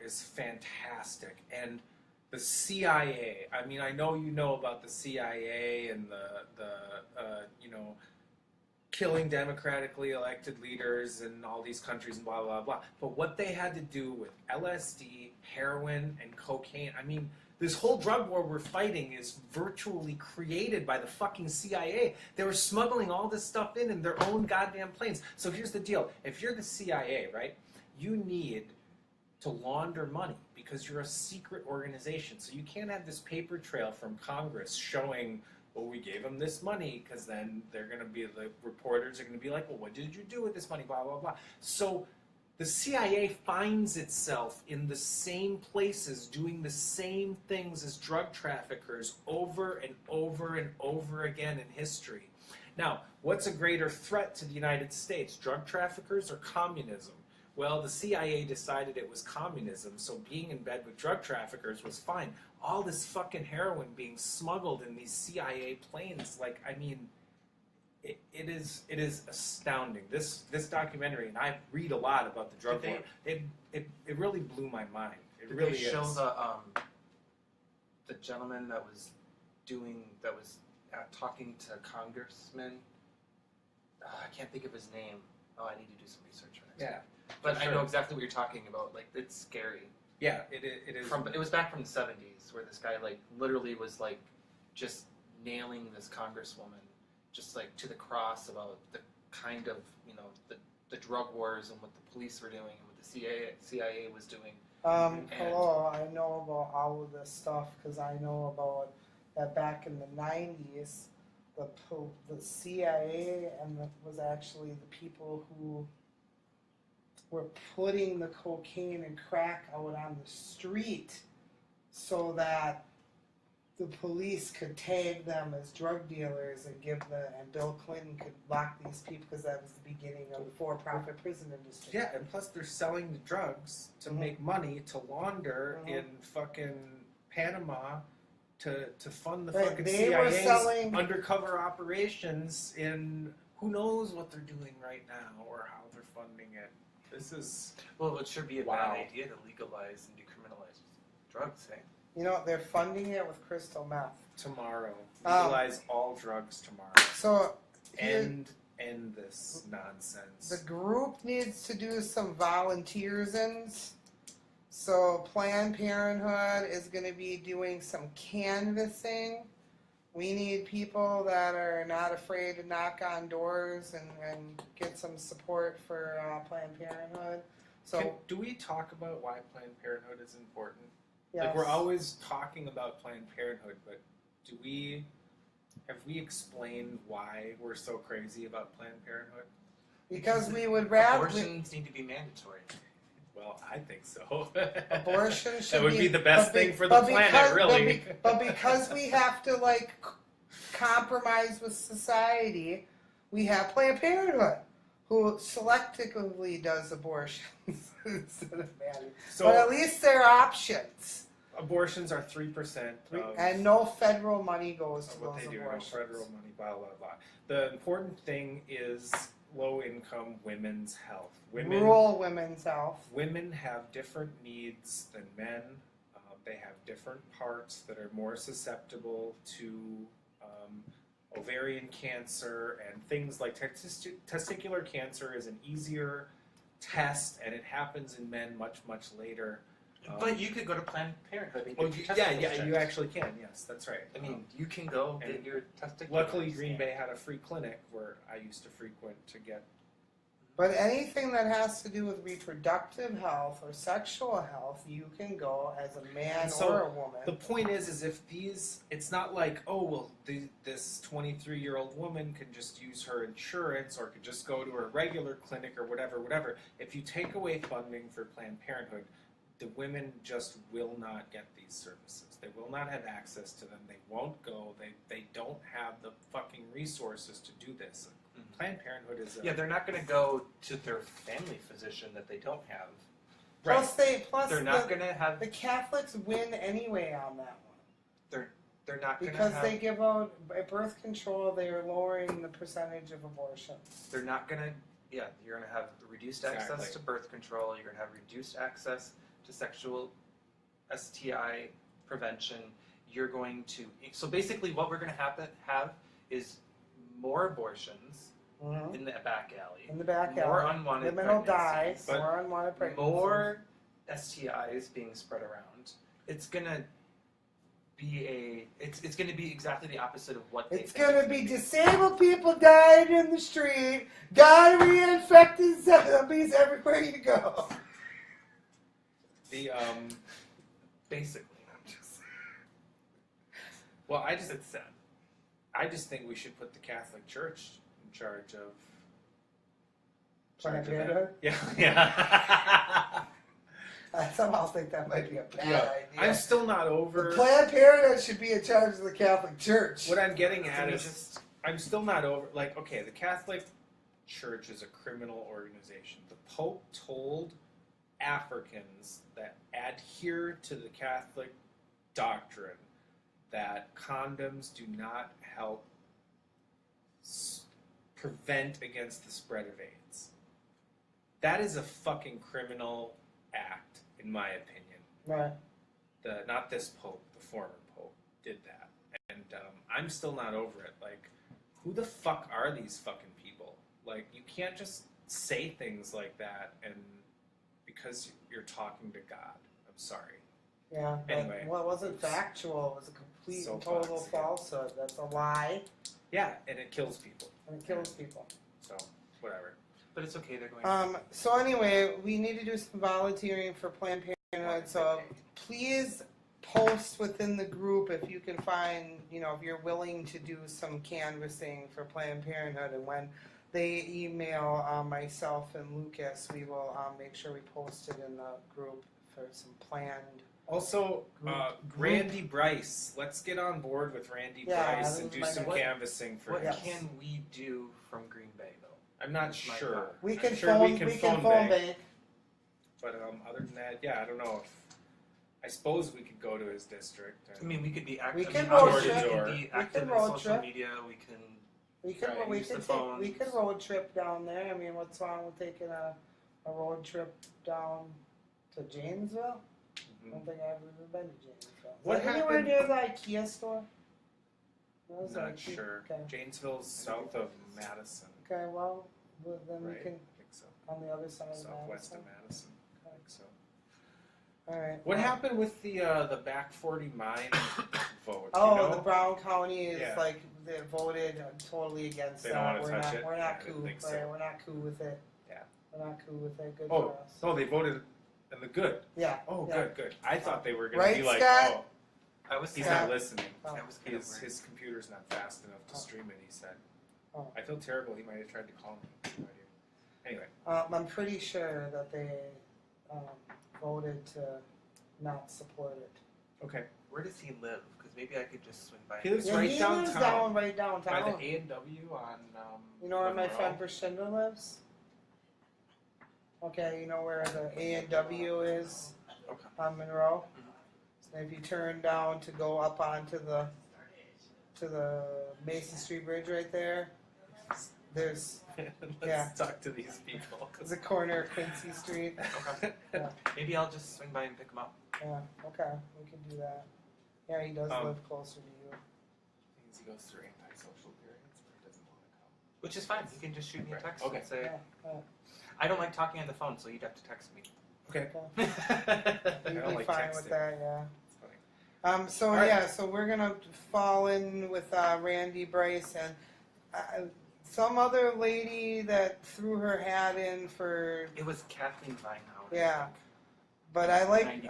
is fantastic. And the CIA, I mean, I know you know about the CIA and the killing democratically elected leaders in all these countries and blah, blah, blah. But what they had to do with LSD, heroin, and cocaine, I mean, this whole drug war we're fighting is virtually created by the fucking CIA. They were smuggling all this stuff in their own goddamn planes. So here's the deal. If you're the CIA, right, you need to launder money because you're a secret organization. So you can't have this paper trail from Congress showing, well, we gave them this money, because then they're going to be, the reporters are going to be like, well, what did you do with this money, blah, blah, blah. So the CIA finds itself in the same places doing the same things as drug traffickers over and over and over again in history. Now, what's a greater threat to the United States, drug traffickers or communism? Well, the CIA decided it was communism, so being in bed with drug traffickers was fine. All this fucking heroin being smuggled in these CIA planes, like, I mean, it is astounding. This documentary, and I read a lot about the drug war. It really blew my mind. It did really they show the gentleman that was talking to congressmen? I can't think of his name. Oh, I need to do some research for next week. But I know exactly what you're talking about. Like, it's scary. Yeah, it is. It was back from the 70s, where this guy like literally was like just nailing this congresswoman, just like to the cross about the kind of the drug wars and what the police were doing and what the CIA was doing. Hello, I know about all of this stuff because I know about that back in the 90s, the CIA was actually the people who were putting the cocaine and crack out on the street so that the police could tag them as drug dealers and Bill Clinton could lock these people because that was the beginning of the for-profit prison industry. Yeah, and plus they're selling the drugs to make money to launder in fucking Panama to fund the fucking CIA's undercover operations in who knows what they're doing right now or how they're funding it. This is... Well, it should be a bad idea to legalize and decriminalize drugs, eh? They're funding it with crystal meth. Tomorrow. Legalize all drugs tomorrow. So... End this nonsense. The group needs to do some volunteersins. So Planned Parenthood is going to be doing some canvassing. We need people that are not afraid to knock on doors and get some support for Planned Parenthood. So, do we talk about why Planned Parenthood is important? Yes. Like, we're always talking about Planned Parenthood, but have we explained why we're so crazy about Planned Parenthood? Because we would rather... Abortions need to be mandatory. Well, I think so. Abortion should that would be the best thing for the planet, really. But because we have to, compromise with society, we have Planned Parenthood, who selectively does abortions instead of mandatory. But at least there are options. Abortions are 3%. And no federal money goes to those what they do. abortions. No federal money, blah, blah, blah. The important thing is low-income women's health. Rural women's health. Women have different needs than men. They have different parts that are more susceptible to ovarian cancer and things like testicular cancer is an easier test, and it happens in men much, much later. But you could go to Planned Parenthood and get your testicles checked. You actually can. Yes, that's right. I mean, you can go get your testicles. Luckily, Green Bay had a free clinic where I used to frequent to get. But anything that has to do with reproductive health or sexual health, you can go as a man or a woman. The point is if it's not like, this 23-year-old woman can just use her insurance or could just go to a regular clinic or whatever. If you take away funding for Planned Parenthood, the women just will not get these services. They will not have access to them. They won't go. They don't have the fucking resources to do this. Planned Parenthood is they're not going to go to their family physician that they don't have. Right. Plus they're not going to have... The Catholics win anyway on that one. They're not going to Because they give out birth control, they are lowering the percentage of abortions. They're not going to... Yeah, you're going to have reduced access to birth control. You're going to have reduced access to sexual STI prevention. You're going to... So basically what we're going to have is more abortions in the back alley. In the back more alley. Unwanted women will die. But more unwanted pregnancies. More STIs being spread around. It's going to be it's going to be exactly the opposite of what they It's going to be disabled people dying in the street, gonorrhea-infected zombies everywhere you go. Basically. Well, it's sad. I just think we should put the Catholic Church in charge of... Planned Parenthood? Yeah. I somehow think that might be a bad idea. I'm still not over... The Planned Parenthood should be in charge of the Catholic Church. What I'm getting at is... I'm still not over... the Catholic Church is a criminal organization. The Pope told Africans that adhere to the Catholic doctrine that condoms do not help prevent against the spread of AIDS. That is a fucking criminal act, in my opinion. Right. Not this Pope, the former Pope, did that. And I'm still not over it. Like, who the fuck are these fucking people? Like, you can't just say things like that and because you're talking to God. I'm sorry. Yeah. Anyway. Well, it wasn't factual. It was a complete and total falsehood. That's a lie. Yeah, and it kills people. And it kills people. So, whatever. But it's okay, they're going So anyway, we need to do some volunteering for Planned Parenthood, so please post within the group if you can find, if you're willing to do some canvassing for Planned Parenthood, and when they email myself and Lucas, we will make sure we post it in the group for some planned. Also, Randy Bryce. Let's get on board with Randy Bryce and do some canvassing for him. What can we do from Green Bay, though? I'm not sure. We can phone bank. But other than that, yeah, I don't know if. I suppose we could go to his district. I mean, we could be active. We can road trip. in social media. We can road trip down there. I mean, what's wrong with taking a road trip down to Janesville? I don't think I've ever been to Janesville. What happened? Anywhere near the IKEA store? I'm not sure. Okay. Janesville's south of Madison. Okay, well, then we can. I think so. On the other side of Southwest Madison. of Madison. I think so. All right. What happened with the Back 40 mine vote? The Brown County is like they voted totally against that. They don't want to touch it. We're not cool. Right? So. We're not cool with it. Yeah. We're not cool with it. Good for us. Oh, they voted in the good. Yeah. Oh, yeah. good. I thought they were going to be like, Scott? he's not listening. Oh. His computer's not fast enough to stream it, he said. Oh. I feel terrible. He might have tried to call me. Anyway. I'm pretty sure that they voted to not support it. Okay. Where does he live? Because maybe I could just swing by. He lives right downtown. Right downtown. By the A&W on. You know where my friend Prishinda lives? Okay, you know where the A&W is on Monroe? So if you turn down to go up onto the Mason Street Bridge right there, there's Let's talk to these people. It's the corner of Quincy Street. Okay. Yeah. Maybe I'll just swing by and pick him up. Yeah, okay, we can do that. Yeah, he does live closer to you. He goes through antisocial periods where he doesn't want to come. Which is fine. You can just shoot me a text and say, I don't like talking on the phone, so you'd have to text me. Okay. You'd be fine with that, yeah. It's funny. So we're going to fall in with Randy Bryce and some other lady that threw her hat in for... It was Kathleen Vinehouse. Yeah. But I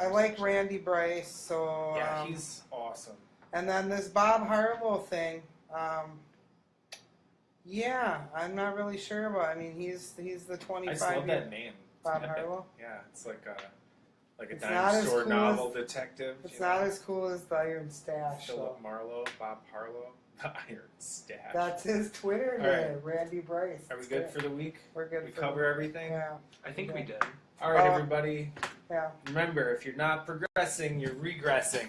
like Randy Bryce, so... Yeah, he's awesome. And then this Bob Harlow thing, I'm not really sure about. I mean, he's the 25. I just love that name, Bob Harlow. Yeah, it's like a dime store novel detective. It's not as cool as the Iron Stash. Philip Marlowe, Bob Harlow, the Iron Stash. That's his Twitter name, Randy Bryce. Are we good for the week? We're good. We cover everything. Yeah, I think we did. All right, everybody. Yeah. Remember, if you're not progressing, you're regressing.